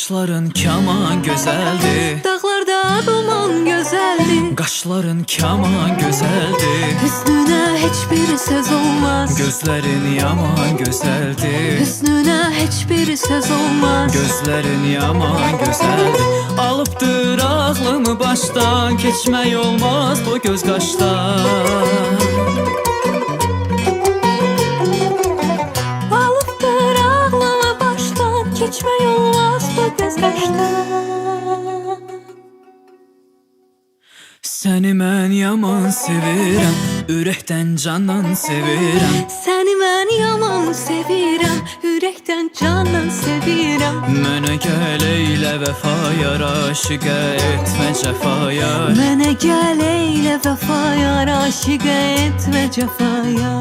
Kaşların kaman güzeldi, Dağlarda duman güzeldi. kaşların kaman güzeldi. Hüsnüne hiçbir söz olmaz. Gözlerin yaman güzeldi, Hüsnüne hiçbir söz olmaz. gözlerin yaman güzeldi. Alıptır aklımı baştan, geçmək olmaz bu göz qaşdan. Alıptır ağlama baştan, geçmək olmaz bu göz qaşdan. Səni mən yaman sevirəm, ürəkdən candan sevirəm. Səni mən yaman sevirəm, ürəkdən candan sevirəm. Mənə gəl eylə vəfaya, aşiqə etmə cəfaya. Mənə gəl eylə vəfaya, aşiqə etmə cəfaya.